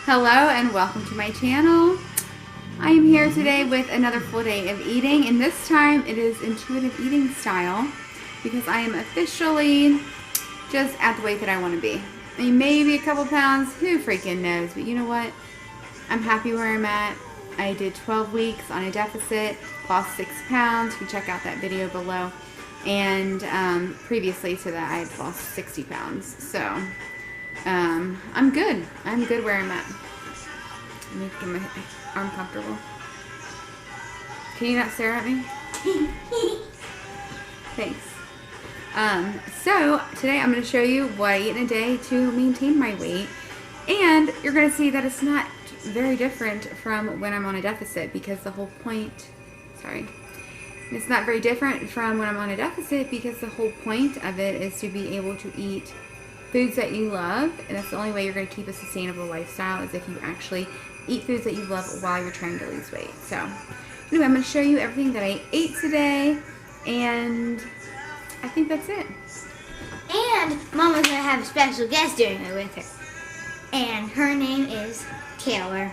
Hello and welcome to my channel. I am here today with another full day of eating, and this time it is intuitive eating style because I am officially just at the weight that I want to be. I mean, maybe a couple pounds, who freaking knows, but you know what? I'm happy where I'm at. I did 12 weeks on a deficit, lost 6 pounds. You can check out that video below. And previously to that I had lost 60 pounds. So I'm good. I'm good where I'm at. Let me get my arm comfortable. Can you not stare at me? Thanks. So today I'm going to show you what I eat in a day to maintain my weight. And you're going to see that it's not very different from when I'm on a deficit, because the whole point, it's not very different from when I'm on a deficit because the whole point of it is to be able to eat foods that you love, and that's the only way you're going to keep a sustainable lifestyle, is if you actually eat foods that you love while you're trying to lose weight. So anyway, I'm going to show you everything that I ate today, and I think that's it. And Mama's going to have a special guest doing it with her, and her name is Taylor.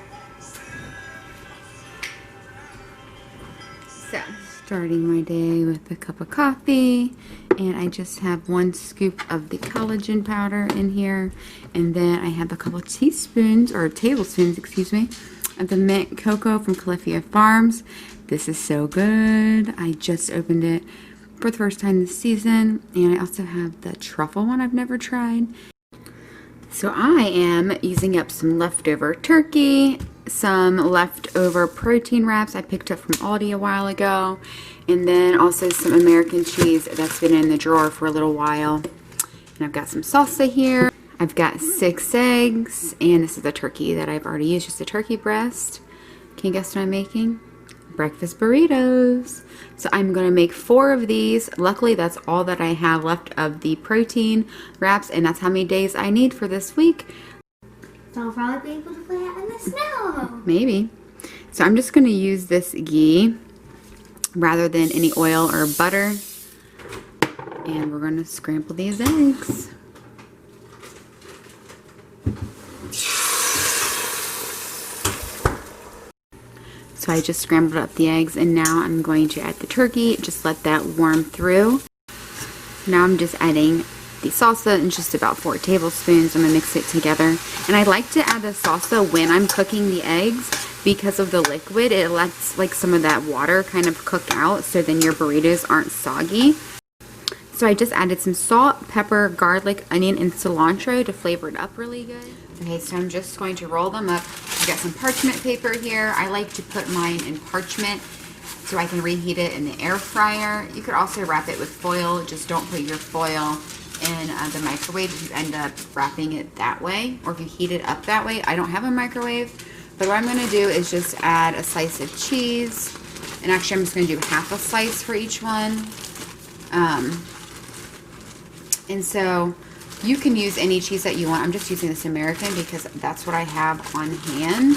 So, starting my day with a cup of coffee, and I just have 1 scoop of the collagen powder in here, and then I have a couple of teaspoons, or tablespoons, excuse me, of the mint cocoa from Califia Farms. This is so good. I just opened it for the first time this season, and I also have the truffle one I've never tried. So I am using up some leftover turkey, some leftover protein wraps I picked up from Aldi a while ago, and then also some American cheese that's been in the drawer for a little while. And I've got some salsa here. I've got 6 eggs, and this is a turkey that I've already used, just a turkey breast. Can you guess what I'm making? Breakfast burritos. So I'm going to make 4 of these. Luckily, that's all that I have left of the protein wraps, and that's how many days I need for this week. So I'll probably be able to play out in the snow. Maybe. So I'm just going to use this ghee rather than any oil or butter, and we're going to scramble these eggs. So I just scrambled up the eggs, and now I'm going to add the turkey. Just let that warm through. Now I'm just adding the salsa in just about 4 tablespoons. I'm going to mix it together. And I like to add the salsa when I'm cooking the eggs because of the liquid. It lets like some of that water kind of cook out, so then your burritos aren't soggy. So I just added some salt, pepper, garlic, onion, and cilantro to flavor it up really good. Okay, so I'm just going to roll them up. I've got some parchment paper here. I like to put mine in parchment so I can reheat it in the air fryer. You could also wrap it with foil. Just don't put your foil in the microwave if you end up wrapping it that way, or if you heat it up that way. I don't have a microwave, but what I'm going to do is just add a slice of cheese. And actually, I'm just going to do half a slice for each one. And so you can use any cheese that you want. I'm just using this American because that's what I have on hand.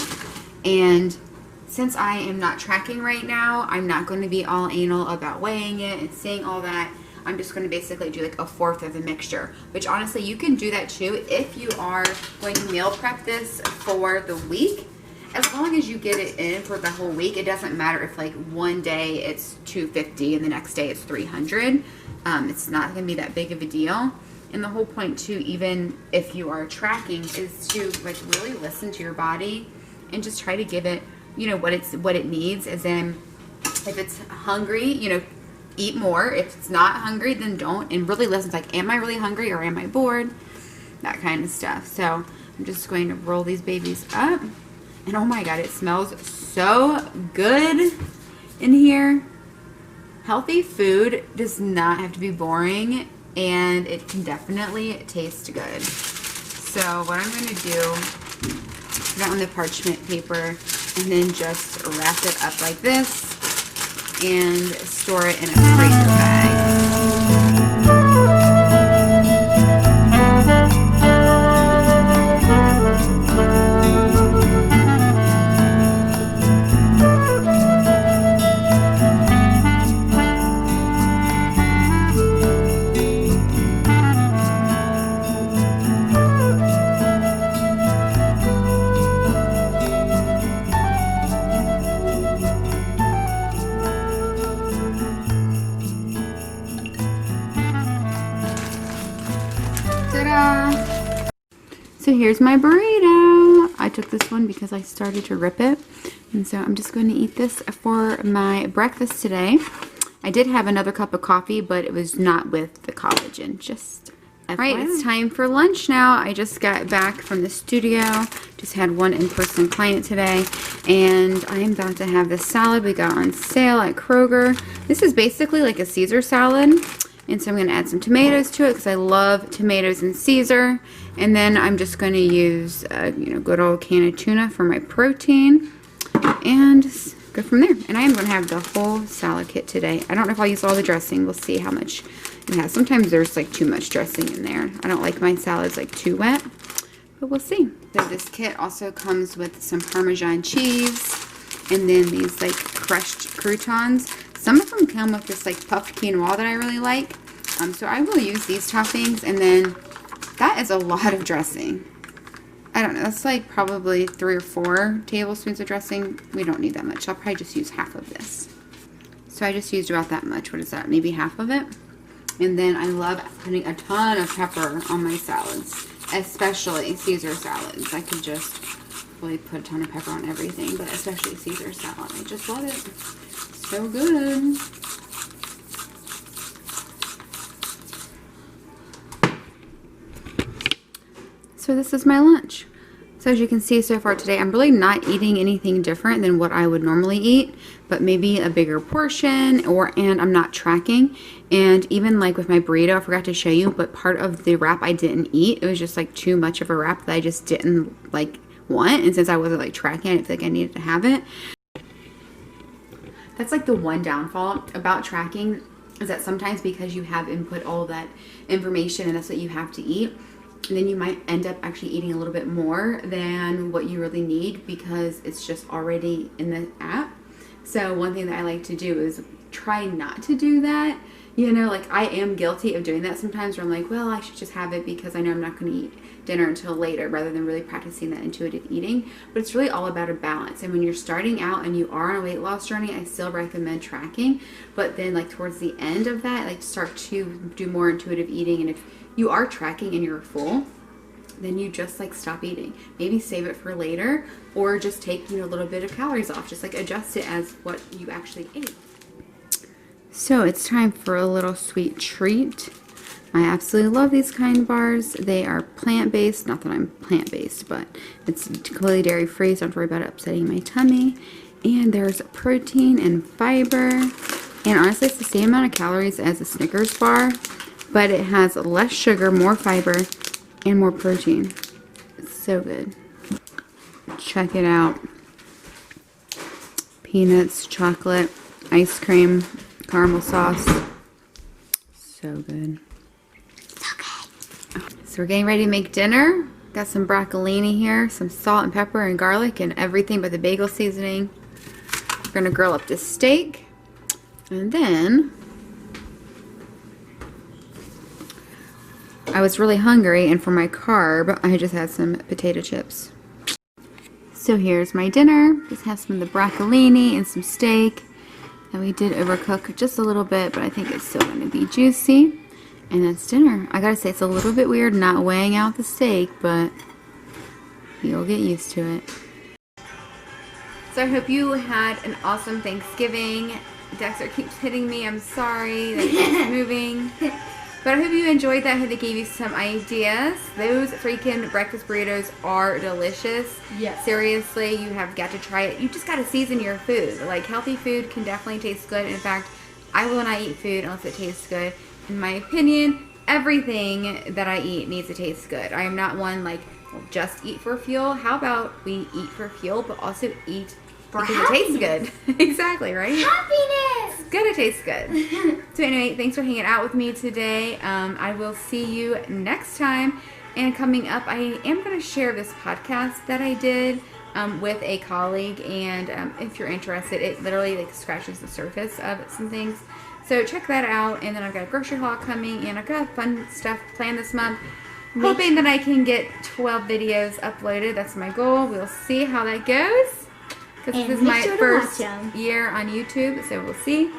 And since I am not tracking right now, I'm not going to be all anal about weighing it and saying all that. I'm just going to basically do like 1/4 of the mixture, which honestly you can do that too if you are going to meal prep this for the week. As long as you get it in for the whole week, it doesn't matter if like one day it's 250 and the next day it's 300. It's not going to be that big of a deal. And the whole point too, even if you are tracking, is to like really listen to your body and just try to give it, you know, what it needs. As in, if it's hungry, you know, eat more. If it's not hungry, then don't. And really listen to, like, am I really hungry or am I bored? That kind of stuff. So I'm just going to roll these babies up. And oh my God, it smells so good in here. Healthy food does not have to be boring, and it can definitely taste good. So what I'm going to do, put that on the parchment paper, and then just wrap it up like this and store it in a freezer bag. here's my burrito. I took this one because I started to rip it. And so I'm just going to eat this for my breakfast today. I did have another cup of coffee, but it was not with the collagen. Just FYI. Alright, it's time for lunch now. I just got back from the studio. Just had one in-person client today. And I'm about to have this salad we got on sale at Kroger. This is basically like a Caesar salad. And so I'm going to add some tomatoes to it because I love tomatoes and Caesar. And then I'm just going to use, good old can of tuna for my protein. And go from there. And I am going to have the whole salad kit today. I don't know if I'll use all the dressing. We'll see how much it has. Sometimes there's like too much dressing in there. I don't like my salads like too wet. But we'll see. So this kit also comes with some Parmesan cheese. And then these like crushed croutons. Some of them come with this like puffed quinoa that I really like. So I will use these toppings. And then that is a lot of dressing. I don't know. That's like probably 3 or 4 tablespoons of dressing. We don't need that much. I'll probably just use half of this. So I just used about that much. What is that? Maybe half of it. And then I love putting a ton of pepper on my salads. Especially Caesar salads. I could just really put a ton of pepper on everything. But especially Caesar salad. I just love it. So good. So this is my lunch. So as you can see so far today, I'm really not eating anything different than what I would normally eat, but maybe a bigger portion, and I'm not tracking. And even like with my burrito, I forgot to show you, but part of the wrap I didn't eat. It was just like too much of a wrap that I just didn't like want. And since I wasn't like tracking, I didn't feel like I needed to have it. That's like the one downfall about tracking, is that sometimes because you have input all that information and that's what you have to eat, and then you might end up actually eating a little bit more than what you really need because it's just already in the app. So one thing that I like to do is try not to do that. Like I am guilty of doing that sometimes where I'm like, well, I should just have it because I know I'm not going to eat dinner until later, rather than really practicing that intuitive eating. But it's really all about a balance. And when you're starting out and you are on a weight loss journey, I still recommend tracking. But then like towards the end of that, like start to do more intuitive eating. And if you are tracking and you're full, then you just like stop eating. Maybe save it for later, or just take a little bit of calories off. Just like adjust it as what you actually ate. So it's time for a little sweet treat. I absolutely love these kind of bars. They are plant-based. Not that I'm plant-based, but it's completely dairy-free, so I don't worry about it upsetting my tummy. And there's protein and fiber. And honestly, it's the same amount of calories as a Snickers bar, but it has less sugar, more fiber, and more protein. It's so good. Check it out. Peanuts, chocolate, ice cream, caramel sauce. So good. So we're getting ready to make dinner. Got some broccolini here, some salt and pepper and garlic and everything but the bagel seasoning. We're gonna grill up this steak. And then I was really hungry, and for my carb, I just had some potato chips. So here's my dinner. Just have some of the broccolini and some steak. And we did overcook just a little bit, but I think it's still going to be juicy. And that's dinner. I gotta say, it's a little bit weird not weighing out the steak, but you'll get used to it. So I hope you had an awesome Thanksgiving. Dexter keeps hitting me. I'm sorry. That keeps moving. But I hope you enjoyed that. I hope they gave you some ideas. Those freaking breakfast burritos are delicious. Yes. Seriously, you have got to try it. You just got to season your food. Like, healthy food can definitely taste good. In fact, I will not eat food unless it tastes good. In my opinion, everything that I eat needs to taste good. I am not one like, well, just eat for fuel. How about we eat for fuel, but also eat because it tastes good. Exactly, right? Happiness! It's gonna taste good. So anyway, thanks for hanging out with me today. I will see you next time. And coming up, I am going to share this podcast that I did with a colleague. And if you're interested, it literally like scratches the surface of some things. So check that out. And then I've got a grocery haul coming, and I've got fun stuff planned this month. Hoping that I can get 12 videos uploaded. That's my goal. We'll see how that goes. Because this is my first year on YouTube, so we'll see.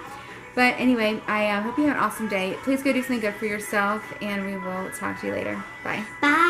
But anyway, I hope you have an awesome day. Please go do something good for yourself, and we will talk to you later. Bye. Bye.